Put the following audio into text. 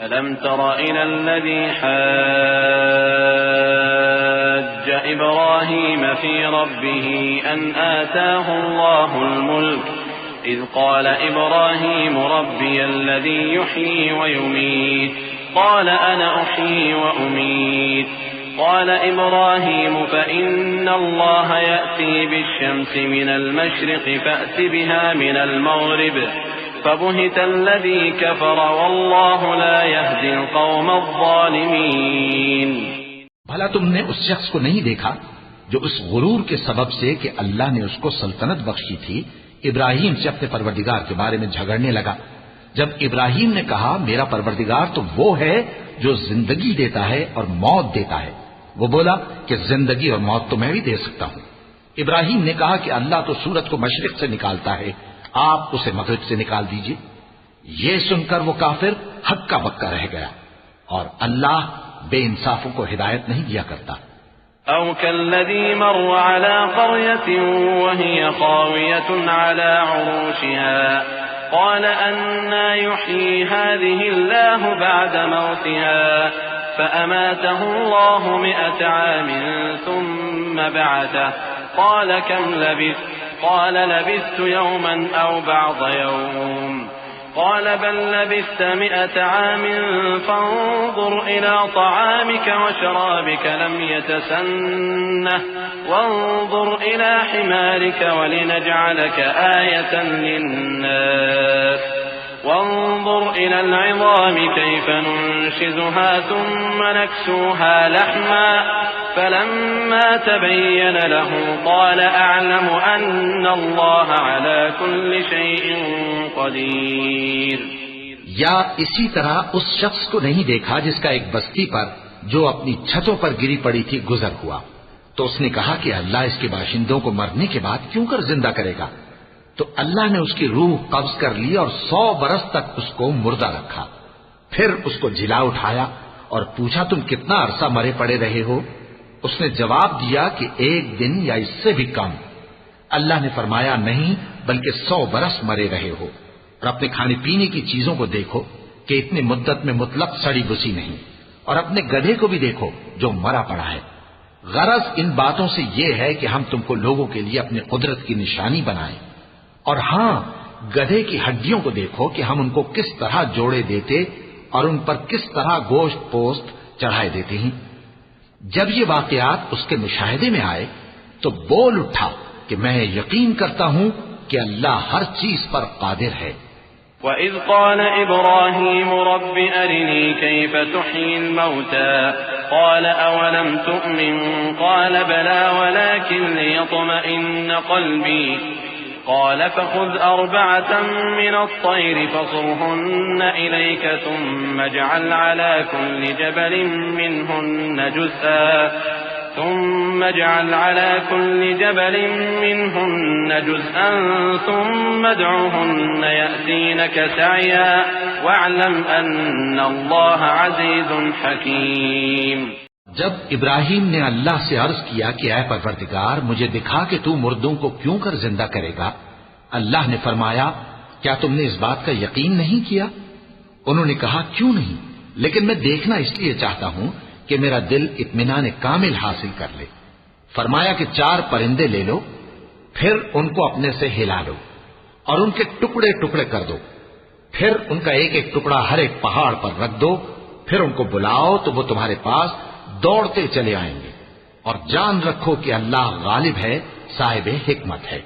ألم تر إلى الذي حاج إبراهيم في ربه أن آتاه الله الملك إذ قال إبراهيم ربي الذي يحيي ويميت قال أنا أحيي وأميت قال إبراهيم فإن الله يأتي بالشمس من المشرق فأت بها من المغرب فبهت الذي كفر والله لا يهدي القوم الظالمين. بھلا تم نے اس شخص کو نہیں دیکھا جو اس غرور کے سبب سے کہ اللہ نے اس کو سلطنت بخشی تھی ابراہیم سے اپنے پروردگار کے بارے میں جھگڑنے لگا؟ جب ابراہیم نے کہا میرا پروردگار تو وہ ہے جو زندگی دیتا ہے اور موت دیتا ہے، وہ بولا کہ زندگی اور موت تو میں بھی دے سکتا ہوں۔ ابراہیم نے کہا کہ اللہ تو سورج کو مشرق سے نکالتا ہے، آپ اسے مغرب سے نکال دیجئے۔ یہ سن کر وہ کافر ہکا بکا رہ گیا، اور اللہ بے انصافوں کو ہدایت نہیں دیا کرتا۔ أو كالذي مر على قرية وهي خاوية على عروشها قال أنى يحيي هذه الله بعد موتها فأماته الله 100 عام ثم بعثه قال كم لبثت قال لبثت يوما أو بعض يوم قال بل لبثت 100 عام فانظر إلى طعامك وشرابك لم يتسنه وانظر إلى حمارك ولنجعلك آية للناس وانظر إلى العظام كيف ننشزها ثم نكسوها لحما فلما تبين له قال أعلم أن الله على كل شيء قدیر۔ یا اسی طرح اس شخص کو نہیں دیکھا جس کا ایک بستی پر جو اپنی چھتوں پر گری پڑی تھی گزر ہوا، تو اس نے کہا کہ اللہ اس کے باشندوں کو مرنے کے بعد کیوں کر زندہ کرے گا؟ تو اللہ نے اس کی روح قبض کر لی اور 100 برس تک اس کو مردہ رکھا، پھر اس کو جلا اٹھایا اور پوچھا تم کتنا عرصہ مرے پڑے رہے ہو؟ اس نے جواب دیا کہ 1 دن یا اس سے بھی کم۔ اللہ نے فرمایا نہیں بلکہ 100 برس مرے رہے ہو، اور اپنے کھانے پینے کی چیزوں کو دیکھو کہ اتنی مدت میں مطلق سڑی بسی نہیں، اور اپنے گدھے کو بھی دیکھو جو مرا پڑا ہے۔ غرض ان باتوں سے یہ ہے کہ ہم تم کو لوگوں کے لیے اپنی قدرت کی نشانی بنائیں، اور ہاں گدھے کی ہڈیوں کو دیکھو کہ ہم ان کو کس طرح جوڑے دیتے اور ان پر کس طرح گوشت پوست چڑھائے دیتے ہیں۔ جب یہ واقعات اس کے مشاہدے میں آئے تو بول اٹھا کہ میں یقین کرتا ہوں کہ اللہ ہر چیز پر قادر ہے۔ وَإِذْ قَالَ إِبْرَاهِيمُ رَبِّ أَرِنِي كَيْفَ تُحْيِي الْمَوْتَى قَالَ أَوَلَمْ تُؤْمِنْ قَالَ بَلَى وَلَكِنْ لِيَطْمَئِنَّ قَلْبِي قال فخذ 4 من الطير فصرهن إليك ثم اجعل على كل جبل منهن جزءا ثم ادعهن يأتينك سعيا واعلم أن الله عزيز حكيم۔ جب ابراہیم نے اللہ سے عرض کیا کہ اے پروردگار مجھے دکھا کہ تو مردوں کو کیوں کر زندہ کرے گا، اللہ نے فرمایا کیا تم نے اس بات کا یقین نہیں کیا؟ انہوں نے کہا کیوں نہیں، لیکن میں دیکھنا اس لیے چاہتا ہوں کہ میرا دل اطمینان کامل حاصل کر لے۔ فرمایا کہ 4 پرندے لے لو، پھر ان کو اپنے سے ہلا لو اور ان کے ٹکڑے ٹکڑے کر دو، پھر ان کا ایک ایک ٹکڑا ہر ایک پہاڑ پر رکھ دو، پھر ان کو بلاؤ تو وہ تمہارے پاس دوڑتے چلے آئیں گے، اور جان رکھو کہ اللہ غالب ہے، صاحب حکمت ہے۔